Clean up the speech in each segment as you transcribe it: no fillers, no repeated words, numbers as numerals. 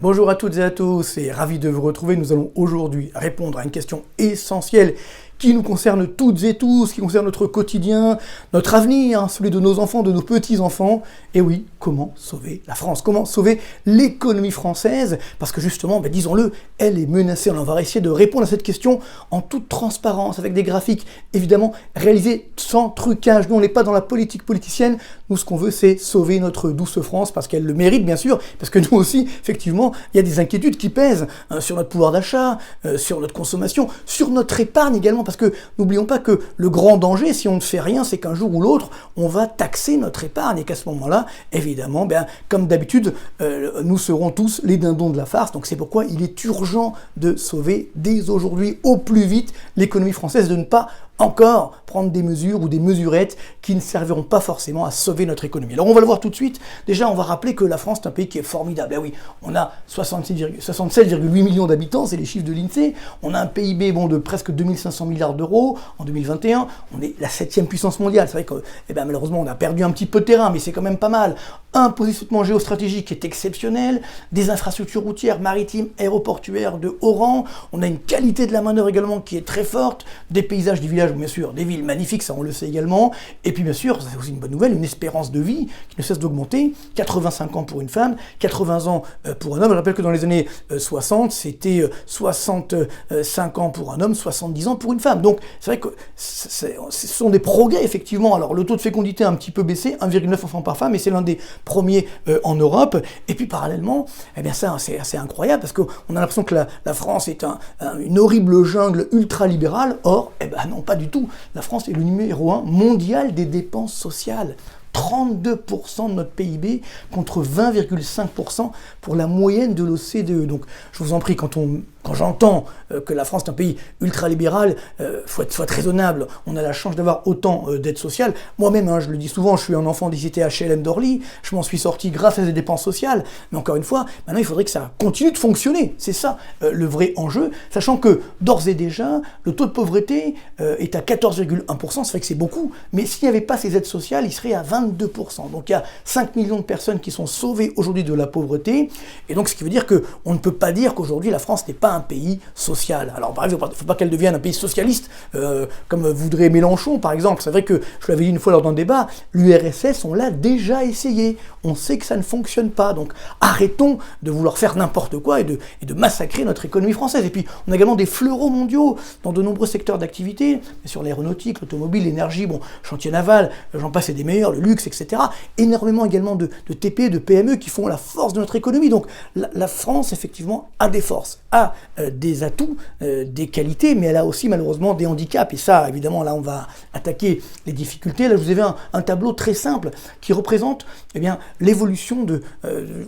Bonjour à toutes et à tous et ravi de vous retrouver. Nous allons aujourd'hui répondre à une question essentielle qui nous concerne toutes et tous, qui concerne notre quotidien, notre avenir, celui de nos enfants, de nos petits-enfants. Et oui, comment sauver la France? Comment sauver l'économie française? Parce que justement, disons-le, elle est menacée. Alors on va essayer de répondre à cette question en toute transparence, avec des graphiques évidemment réalisés sans trucage. Nous, on n'est pas dans la politique politicienne. Nous, ce qu'on veut, c'est sauver notre douce France, parce qu'elle le mérite, bien sûr, parce que nous aussi, effectivement, il y a des inquiétudes qui pèsent sur notre pouvoir d'achat, sur notre consommation, sur notre épargne également, parce que n'oublions pas que le grand danger, si on ne fait rien, c'est qu'un jour ou l'autre, on va taxer notre épargne, et qu'à ce moment-là, évidemment, comme d'habitude, nous serons tous les dindons de la farce. Donc c'est pourquoi il est urgent de sauver dès aujourd'hui, au plus vite, l'économie française, de ne pas encore prendre des mesures ou des mesurettes qui ne serviront pas forcément à sauver notre économie. Alors on va le voir tout de suite. Déjà, on va rappeler que la France est un pays qui est formidable. Ah oui, on a 67,8 millions d'habitants, c'est les chiffres de l'INSEE. On a un PIB de presque 2500 milliards d'euros en 2021. On est la 7e puissance mondiale. C'est vrai que malheureusement, on a perdu un petit peu de terrain, mais c'est quand même pas mal. Un positionnement géostratégique qui est exceptionnel, des infrastructures routières, maritimes, aéroportuaires de haut rang. On a une qualité de la main-d'œuvre également qui est très forte, des paysages, des villages, bien sûr, des villes magnifiques, ça on le sait également. Et puis bien sûr, c'est aussi une bonne nouvelle, une espérance de vie qui ne cesse d'augmenter. 85 ans pour une femme, 80 ans pour un homme. Je rappelle que dans les années 60, c'était 65 ans pour un homme, 70 ans pour une femme. Donc c'est vrai que ce sont des progrès, effectivement. Alors le taux de fécondité a un petit peu baissé, 1,9 enfants par femme, et c'est l'un des premiers en Europe. Et puis parallèlement, ça c'est assez incroyable, parce qu'on a l'impression que la France est une horrible jungle ultralibérale. Or, non, pas du tout. La France est le numéro 1 mondial des dépenses sociales. 32% de notre PIB contre 20,5% pour la moyenne de l'OCDE. Donc, je vous en prie, quand j'entends que la France est un pays ultralibéral, faut être raisonnable. On a la chance d'avoir autant d'aides sociales. Moi-même, je le dis souvent, je suis un enfant des cités HLM d'Orly. Je m'en suis sorti grâce à des dépenses sociales. Mais encore une fois, maintenant, il faudrait que ça continue de fonctionner. C'est ça le vrai enjeu. Sachant que, d'ores et déjà, le taux de pauvreté est à 14,1%. C'est vrai que c'est beaucoup. Mais s'il n'y avait pas ces aides sociales, il serait à 22%. Donc il y a 5 millions de personnes qui sont sauvées aujourd'hui de la pauvreté. Et donc ce qui veut dire qu'on ne peut pas dire qu'aujourd'hui la France n'est pas un pays social. Alors par exemple, il ne faut pas qu'elle devienne un pays socialiste, comme voudrait Mélenchon par exemple. C'est vrai que, je l'avais dit une fois lors d'un débat, l'URSS, on l'a déjà essayé. On sait que ça ne fonctionne pas. Donc arrêtons de vouloir faire n'importe quoi et de massacrer notre économie française. Et puis on a également des fleurons mondiaux dans de nombreux secteurs d'activité, sur l'aéronautique, l'automobile, l'énergie, chantier naval, j'en passe et des meilleurs, le luxe, etc. Énormément également de TPE, de PME qui font la force de notre économie. Donc la France, effectivement, a des forces, a des atouts, des qualités, mais elle a aussi malheureusement des handicaps. Et ça, évidemment, là, on va attaquer les difficultés. Là, je vous avez un tableau très simple qui représente l'évolution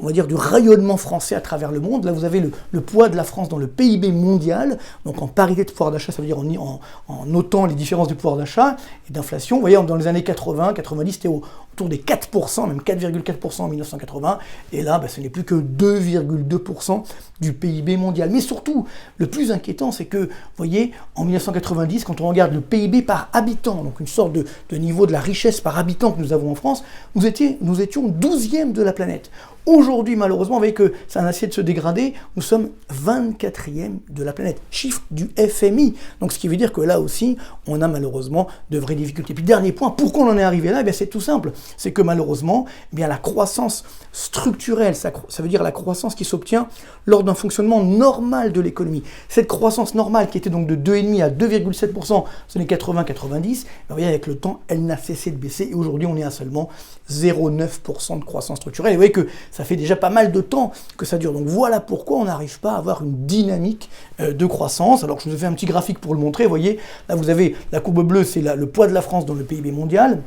on va dire, du rayonnement français à travers le monde. Là, vous avez le poids de la France dans le PIB mondial, donc en parité de pouvoir d'achat, ça veut dire en notant les différences de pouvoir d'achat et d'inflation. Vous voyez, dans les années 80, 90, c'était autour des 4%, même 4,4% en 1980, et là, ce n'est plus que 2,2% du PIB mondial. Mais surtout, le plus inquiétant, c'est que, vous voyez, en 1990, quand on regarde le PIB par habitant, donc une sorte de niveau de la richesse par habitant que nous avons en France, nous étions 12e de la planète. Aujourd'hui, malheureusement, vous voyez que ça a essayé de se dégrader, nous sommes 24e de la planète, chiffre du FMI. Donc ce qui veut dire que là aussi, on a malheureusement de vraies difficultés. Puis dernier point, pourquoi on en est arrivé là? C'est tout simple, c'est que malheureusement, la croissance structurelle, ça veut dire la croissance qui s'obtient lors d'un fonctionnement normal de l'économie. Cette croissance normale qui était donc de 2,5 à 2,7% dans les années 80-90, vous voyez, avec le temps, elle n'a cessé de baisser et aujourd'hui, on est à seulement 0,9% de croissance structurelle. Et vous voyez que ça fait déjà pas mal de temps que ça dure. Donc voilà pourquoi on n'arrive pas à avoir une dynamique de croissance. Alors je vous ai fait un petit graphique pour le montrer. Vous voyez, là vous avez la courbe bleue, c'est le poids de la France dans le PIB mondial.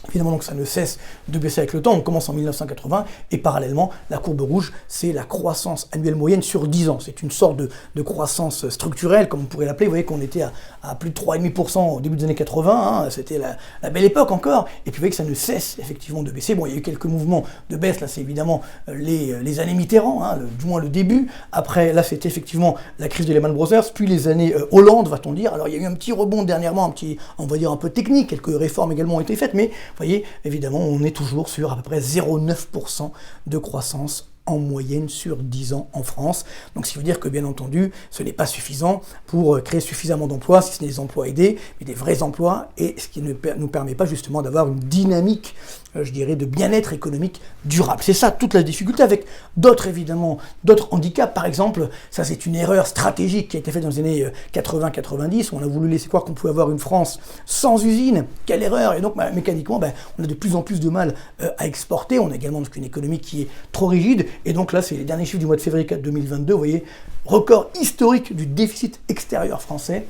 Évidemment, donc ça ne cesse de baisser avec le temps. On commence en 1980 et parallèlement, la courbe rouge, c'est la croissance annuelle moyenne sur 10 ans. C'est une sorte de croissance structurelle, comme on pourrait l'appeler. Vous voyez qu'on était à plus de 3,5% au début des années 80. C'était la belle époque encore. Et puis vous voyez que ça ne cesse effectivement de baisser. Il y a eu quelques mouvements de baisse. Là, c'est évidemment les années Mitterrand, du moins le début. Après, là, c'était effectivement la crise de Lehman Brothers. Puis les années Hollande, va-t-on dire. Alors, il y a eu un petit rebond dernièrement, on va dire un peu technique. Quelques réformes également ont été faites. Mais vous voyez, évidemment, on est toujours sur à peu près 0,9% de croissance en moyenne sur 10 ans en France. Donc ce qui veut dire que bien entendu, ce n'est pas suffisant pour créer suffisamment d'emplois, si ce n'est des emplois aidés, mais des vrais emplois, et ce qui ne nous permet pas justement d'avoir une dynamique, je dirais, de bien-être économique durable. C'est ça toute la difficulté, avec d'autres évidemment, d'autres handicaps. Par exemple, ça c'est une erreur stratégique qui a été faite dans les années 80-90, où on a voulu laisser croire qu'on pouvait avoir une France sans usine. Quelle erreur! Et donc mécaniquement, on a de plus en plus de mal à exporter. On a également donc, une économie qui est trop rigide. Et donc là, c'est les derniers chiffres du mois de février 2022. Vous voyez, record historique du déficit extérieur français.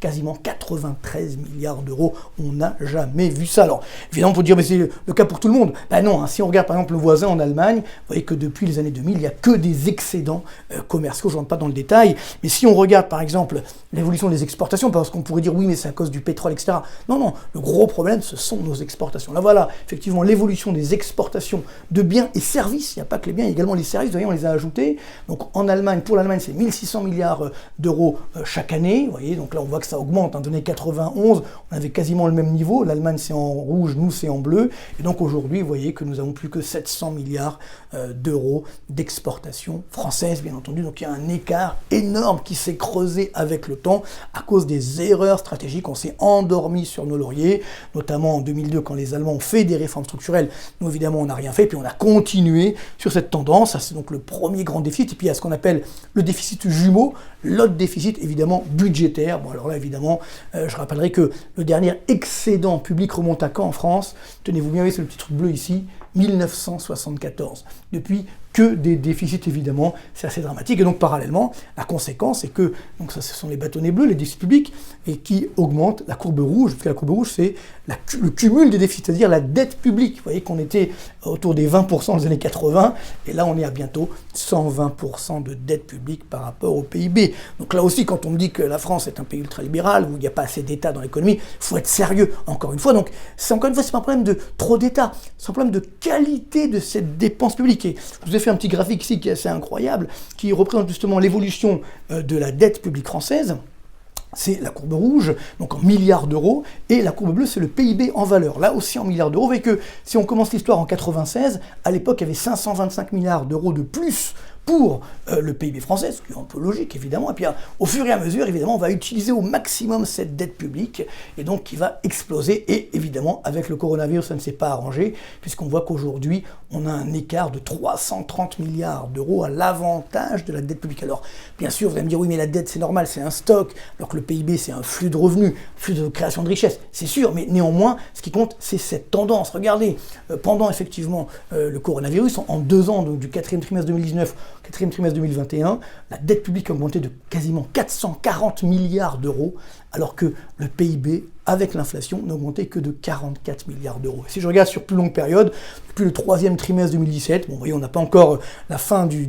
Quasiment 93 milliards d'euros. On n'a jamais vu ça. Alors, évidemment, on peut dire, mais c'est le cas pour tout le monde. Ben non, hein, si on regarde par exemple le voisin en Allemagne, vous voyez que depuis les années 2000, il n'y a que des excédents commerciaux. Je ne rentre pas dans le détail. Mais si on regarde par exemple l'évolution des exportations, parce qu'on pourrait dire, oui, mais c'est à cause du pétrole, etc. Non, non, le gros problème, ce sont nos exportations. Là, voilà, effectivement, l'évolution des exportations de biens et services. Il n'y a pas que les biens, il y a également les services. Vous voyez, on les a ajoutés. Donc, en Allemagne, pour l'Allemagne, c'est 1600 milliards d'euros chaque année. Vous voyez, donc là, on voit que ça augmente. En 1991, on avait quasiment le même niveau. L'Allemagne, c'est en rouge, nous, c'est en bleu. Et donc aujourd'hui, vous voyez que nous avons plus que 700 milliards d'euros d'exportation française, bien entendu. Donc il y a un écart énorme qui s'est creusé avec le temps à cause des erreurs stratégiques. On s'est endormi sur nos lauriers, notamment en 2002, quand les Allemands ont fait des réformes structurelles. Nous, évidemment, on n'a rien fait. Puis on a continué sur cette tendance. Ça, c'est donc le premier grand déficit. Et puis il y a ce qu'on appelle le déficit jumeau, l'autre déficit, évidemment, budgétaire. Bon, alors là, évidemment, je rappellerai que le dernier excédent public remonte à quand en France? Tenez-vous bien, c'est le petit truc bleu ici, 1974. Depuis, que des déficits, évidemment, c'est assez dramatique. Et donc, parallèlement, la conséquence, c'est que, donc ça, ce sont les bâtonnets bleus, les déficits publics, et qui augmentent la courbe rouge, parce que la courbe rouge, c'est le cumul des déficits, c'est-à-dire la dette publique. Vous voyez qu'on était autour des 20% dans les années 80, et là, on est à bientôt 120% de dette publique par rapport au PIB. Donc là aussi, quand on me dit que la France est un pays ultralibéral, où il n'y a pas assez d'État dans l'économie, il faut être sérieux, encore une fois. Donc, c'est pas un problème de trop d'État, c'est un problème de qualité de cette dépense publique. Et je vous ai fait un petit graphique ici qui est assez incroyable, qui représente justement l'évolution de la dette publique française. C'est la courbe rouge, donc en milliards d'euros, et la courbe bleue, c'est le PIB en valeur. Là aussi en milliards d'euros, vous voyez que si on commence l'histoire en 96, à l'époque, il y avait 525 milliards d'euros de plus pour le PIB français, ce qui est un peu logique évidemment, et puis au fur et à mesure, évidemment, on va utiliser au maximum cette dette publique, et donc qui va exploser, et évidemment, avec le coronavirus, ça ne s'est pas arrangé, puisqu'on voit qu'aujourd'hui, on a un écart de 330 milliards d'euros à l'avantage de la dette publique. Alors, bien sûr, vous allez me dire, oui, mais la dette, c'est normal, c'est un stock, alors que le PIB, c'est un flux de revenus, flux de création de richesse, c'est sûr, mais néanmoins, ce qui compte, c'est cette tendance. Regardez, pendant effectivement le coronavirus, en 2 ans, donc du 4e trimestre 2019, 4e trimestre 2021, la dette publique a augmenté de quasiment 440 milliards d'euros, alors que le PIB, avec l'inflation, n'a augmenté que de 44 milliards d'euros. Si je regarde sur plus longue période, depuis le 3e trimestre 2017, bon, vous voyez, on n'a pas encore la fin du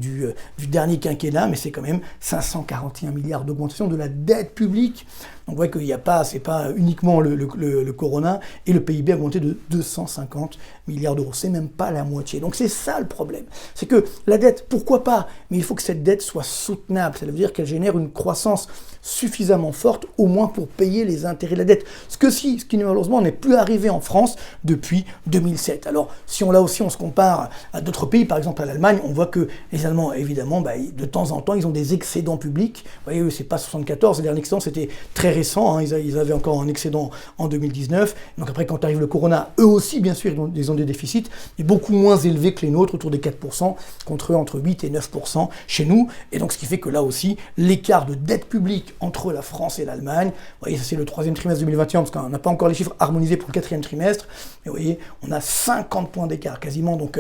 dernier quinquennat, mais c'est quand même 541 milliards d'augmentation de la dette publique. Donc on voit qu'il n'y a pas, c'est pas uniquement le corona, et le PIB a augmenté de 250 milliards d'euros. C'est même pas la moitié. Donc c'est ça le problème. C'est que la dette, pourquoi pas, mais il faut que cette dette soit soutenable. Ça veut dire qu'elle génère une croissance suffisamment forte, au moins pour payer les intérêts de la dette. Ce qui malheureusement n'est plus arrivé en France depuis 2007. Alors, si on se compare à d'autres pays, par exemple à l'Allemagne, on voit que les Allemands, évidemment, de temps en temps, ils ont des excédents publics. Vous voyez, c'est pas 74, le dernier excédent, c'était très récent, hein, ils avaient encore un excédent en 2019. Donc après, quand arrive le corona, eux aussi, bien sûr, ils ont des déficits, mais beaucoup moins élevés que les nôtres, autour des 4%, contre eux, entre 8 et 9% chez nous. Et donc, ce qui fait que là aussi, l'écart de dette publique entre la France et l'Allemagne, vous voyez, ça c'est le 3e trimestre 2021, parce qu'on n'a pas encore les chiffres harmonisés pour le 4e trimestre, mais vous voyez, on a 50 points d'écart, quasiment, donc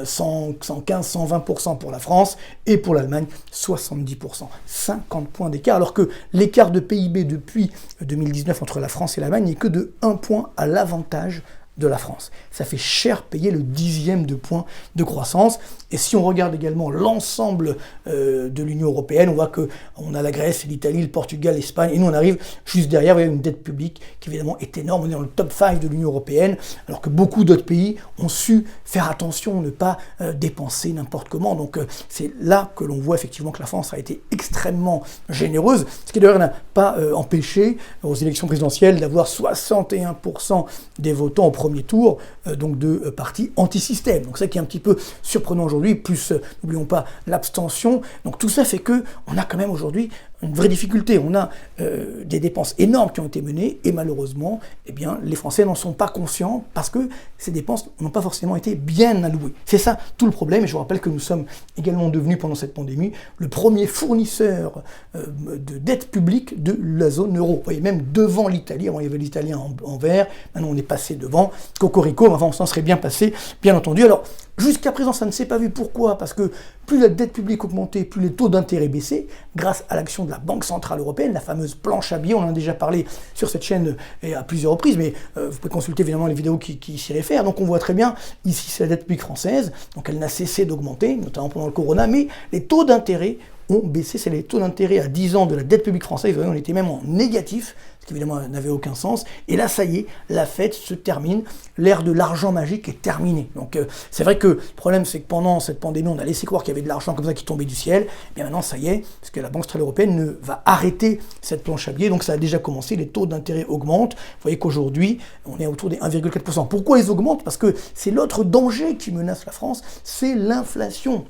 115, 120% pour la France, et pour l'Allemagne, 70%. 50 points d'écart, alors que l'écart de PIB depuis 2019 entre la France et l'Allemagne n'est que de 1 point à l'avantage de la France. Ça fait cher payer le 10e de point de croissance. Et si on regarde également l'ensemble de l'Union européenne, on voit qu'on a la Grèce, l'Italie, le Portugal, l'Espagne, et nous on arrive juste derrière, vous voyez, une dette publique qui évidemment est énorme. On est dans le top 5 de l'Union européenne, alors que beaucoup d'autres pays ont su faire attention, ne pas dépenser n'importe comment. Donc c'est là que l'on voit effectivement que la France a été extrêmement généreuse, ce qui d'ailleurs n'a pas empêché aux élections présidentielles d'avoir 61% des votants au premier premier tour donc de partis anti-système. Donc ça qui est un petit peu surprenant aujourd'hui, plus n'oublions pas l'abstention. Donc tout ça fait que on a quand même aujourd'hui une vraie difficulté. On a des dépenses énormes qui ont été menées et malheureusement, eh bien, les Français n'en sont pas conscients parce que ces dépenses n'ont pas forcément été bien allouées. C'est ça tout le problème. Et je vous rappelle que nous sommes également devenus pendant cette pandémie le premier fournisseur de dette publique de la zone euro. Vous voyez, même devant l'Italie. Avant, il y avait l'Italien en vert. Maintenant, on est passé devant. Cocorico, enfin, on s'en serait bien passé, bien entendu. Alors, jusqu'à présent, ça ne s'est pas vu. Pourquoi? Parce que plus la dette publique augmentait, plus les taux d'intérêt baissaient, grâce à l'action de la Banque Centrale Européenne, la fameuse planche à billets. On en a déjà parlé sur cette chaîne et à plusieurs reprises, mais vous pouvez consulter évidemment les vidéos qui s'y réfèrent. Donc on voit très bien, ici c'est la dette publique française, donc elle n'a cessé d'augmenter, notamment pendant le corona, mais les taux d'intérêt ont baissé. C'est les taux d'intérêt à 10 ans de la dette publique française. Vous voyez, on était même en négatif, ce qui évidemment n'avait aucun sens. Et là, ça y est, la fête se termine. L'ère de l'argent magique est terminée. Donc c'est vrai que le problème, c'est que pendant cette pandémie, on a laissé croire qu'il y avait de l'argent comme ça qui tombait du ciel. Et bien maintenant, ça y est, parce que la Banque Centrale Européenne va arrêter cette planche à billets. Donc ça a déjà commencé, les taux d'intérêt augmentent. Vous voyez qu'aujourd'hui, on est autour des 1,4%. Pourquoi ils augmentent? Parce que c'est l'autre danger qui menace la France, c'est l'inflation.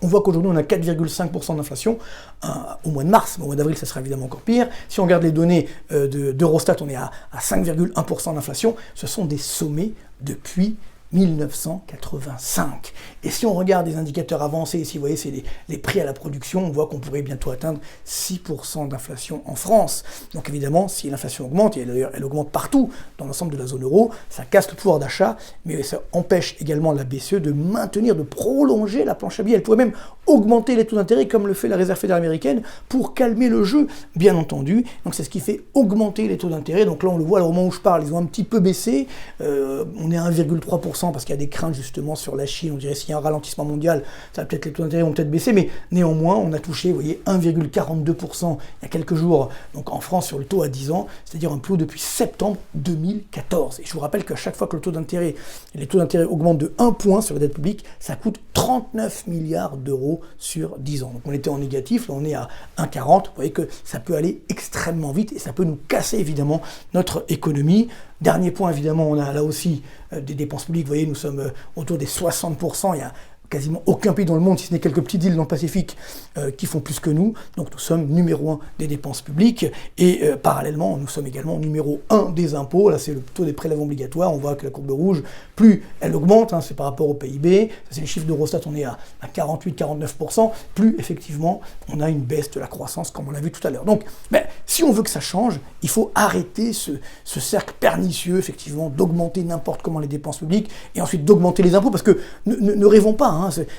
On voit qu'aujourd'hui, on a 4,5% d'inflation au mois de mars. Au mois d'avril, ça sera évidemment encore pire. Si on regarde les données d'Eurostat, on est à 5,1% d'inflation. Ce sont des sommets depuis 1985. Et si on regarde les indicateurs avancés, ici, vous voyez, c'est les prix à la production, on voit qu'on pourrait bientôt atteindre 6% d'inflation en France. Donc évidemment, si l'inflation augmente, et elle augmente partout dans l'ensemble de la zone euro, ça casse le pouvoir d'achat, mais ça empêche également la BCE de maintenir, de prolonger la planche à billets. Elle pourrait même augmenter les taux d'intérêt, comme le fait la Réserve fédérale américaine, pour calmer le jeu, bien entendu. Donc c'est ce qui fait augmenter les taux d'intérêt. Donc là, on le voit, au moment où je parle, ils ont un petit peu baissé. On est à 1,3%. Parce qu'il y a des craintes justement sur la Chine, on dirait s'il y a un ralentissement mondial, ça va peut-être les taux d'intérêt vont peut-être baisser, mais néanmoins on a touché, vous voyez, 1,42% il y a quelques jours, donc en France sur le taux à 10 ans, c'est-à-dire un plus haut depuis septembre 2014. Et je vous rappelle qu'à chaque fois que les taux d'intérêt augmentent de 1 point sur la dette publique, ça coûte 39 milliards d'euros sur 10 ans. Donc on était en négatif, là on est à 1,40, vous voyez que ça peut aller extrêmement vite et ça peut nous casser évidemment notre économie. Dernier point, évidemment, on a là aussi des dépenses publiques. Vous voyez, nous sommes autour des 60%. Il y a quasiment aucun pays dans le monde, si ce n'est quelques petites îles dans le Pacifique, qui font plus que nous. Donc nous sommes numéro 1 des dépenses publiques. Et parallèlement, nous sommes également numéro 1 des impôts. Là, c'est le taux des prélèvements obligatoires. On voit que la courbe rouge, plus elle augmente, c'est par rapport au PIB. Ça, c'est les chiffres d'Eurostat, on est à 48-49%. Plus, effectivement, on a une baisse de la croissance, comme on l'a vu tout à l'heure. Donc, si on veut que ça change, il faut arrêter ce cercle pernicieux, effectivement, d'augmenter n'importe comment les dépenses publiques et ensuite d'augmenter les impôts, parce que ne rêvons pas.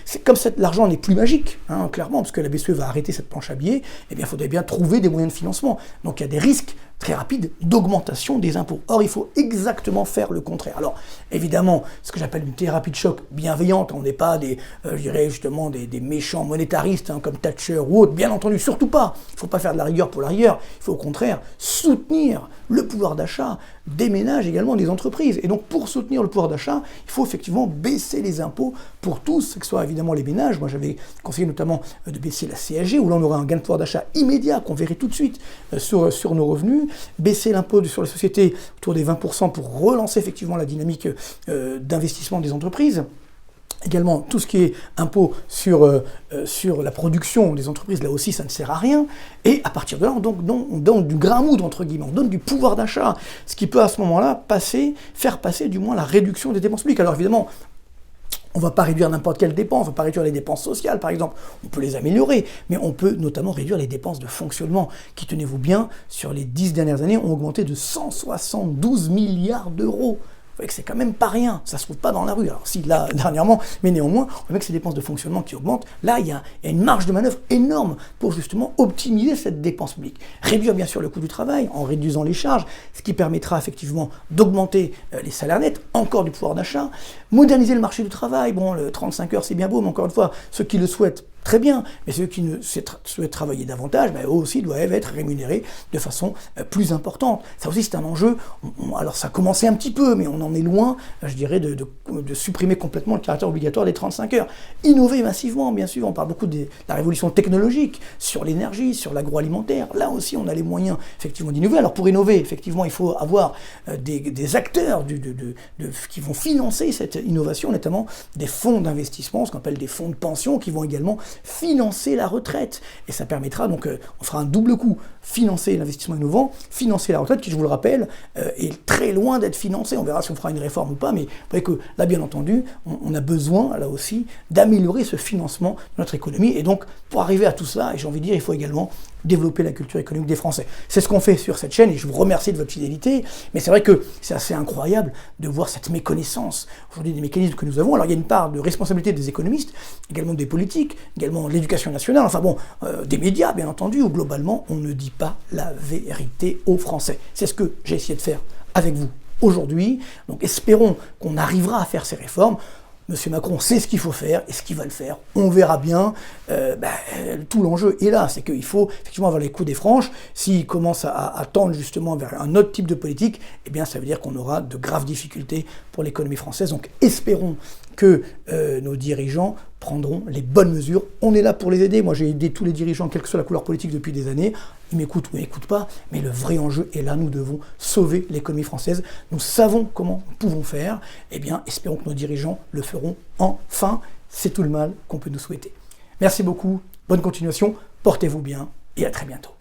C'est comme l'argent n'est plus magique, clairement, parce que la BCE va arrêter cette planche à billets, eh bien, il faudrait bien trouver des moyens de financement. Donc il y a des risques très rapides d'augmentation des impôts. Or, il faut exactement faire le contraire. Alors, évidemment, ce que j'appelle une thérapie de choc bienveillante, on n'est pas je dirais justement des méchants monétaristes comme Thatcher ou autres, bien entendu, surtout pas. Il ne faut pas faire de la rigueur pour la rigueur, il faut au contraire soutenir le pouvoir d'achat des ménages, également des entreprises. Et donc, pour soutenir le pouvoir d'achat, il faut effectivement baisser les impôts pour tous, que ce soit évidemment les ménages. Moi, j'avais conseillé notamment de baisser la CSG, où là, on aurait un gain de pouvoir d'achat immédiat qu'on verrait tout de suite sur nos revenus. Baisser l'impôt sur les sociétés autour des 20% pour relancer effectivement la dynamique d'investissement des entreprises. Également, tout ce qui est impôt sur la production des entreprises, là aussi, ça ne sert à rien. Et à partir de là, on donne du grain à moudre, entre guillemets, on donne du pouvoir d'achat, ce qui peut à ce moment-là faire passer du moins la réduction des dépenses publiques. Alors évidemment, on ne va pas réduire n'importe quelle dépense, on ne va pas réduire les dépenses sociales, par exemple. On peut les améliorer, mais on peut notamment réduire les dépenses de fonctionnement, qui, tenez-vous bien, sur les 10 dernières années, ont augmenté de 172 milliards d'euros. Vous voyez que c'est quand même pas rien, ça se trouve pas dans la rue. Alors si là, dernièrement, mais néanmoins, on voit que ces dépenses de fonctionnement qui augmentent, là, il y a une marge de manœuvre énorme pour justement optimiser cette dépense publique. Réduire bien sûr le coût du travail en réduisant les charges, ce qui permettra effectivement d'augmenter les salaires nets, encore du pouvoir d'achat, moderniser le marché du travail. Bon, le 35 heures, c'est bien beau, mais encore une fois, ceux qui le souhaitent, très bien, mais ceux qui ne souhaitent travailler davantage, eux aussi doivent être rémunérés de façon plus importante. Ça aussi, c'est un enjeu. Alors, ça a commencé un petit peu, mais on en est loin, je dirais, de supprimer complètement le caractère obligatoire des 35 heures. Innover massivement, bien sûr, on parle beaucoup de la révolution technologique, sur l'énergie, sur l'agroalimentaire. Là aussi, on a les moyens, effectivement, d'innover. Alors, pour innover, effectivement, il faut avoir des acteurs qui vont financer cette innovation, notamment des fonds d'investissement, ce qu'on appelle des fonds de pension, qui vont également financer la retraite. Et ça permettra, donc, on fera un double coup, financer l'investissement innovant, financer la retraite, qui, je vous le rappelle, est très loin d'être financée. On verra si on fera une réforme ou pas, mais vous voyez que là, bien entendu, on a besoin, là aussi, d'améliorer ce financement de notre économie. Et donc, pour arriver à tout ça, et j'ai envie de dire, il faut également développer la culture économique des Français. C'est ce qu'on fait sur cette chaîne, et je vous remercie de votre fidélité, mais c'est vrai que c'est assez incroyable de voir cette méconnaissance aujourd'hui des mécanismes que nous avons. Alors, il y a une part de responsabilité des économistes, également des politiques, également de l'éducation nationale, enfin bon, des médias, bien entendu, où globalement, on ne dit pas la vérité aux Français. C'est ce que j'ai essayé de faire avec vous aujourd'hui. Donc, espérons qu'on arrivera à faire ces réformes. Monsieur Macron sait ce qu'il faut faire et ce qu'il va le faire. On verra bien. Tout l'enjeu est là, c'est qu'il faut effectivement avoir les coups des franches. S'il commence à tendre justement vers un autre type de politique, eh bien ça veut dire qu'on aura de graves difficultés pour l'économie française. Donc espérons que nos dirigeants prendront les bonnes mesures. On est là pour les aider. Moi, j'ai aidé tous les dirigeants, quelle que soit la couleur politique, depuis des années. Ils m'écoutent ou ils m'écoutent pas, mais le vrai enjeu est là. Nous devons sauver l'économie française. Nous savons comment nous pouvons faire. Eh bien, espérons que nos dirigeants le feront enfin. C'est tout le mal qu'on peut nous souhaiter. Merci beaucoup, bonne continuation, portez-vous bien et à très bientôt.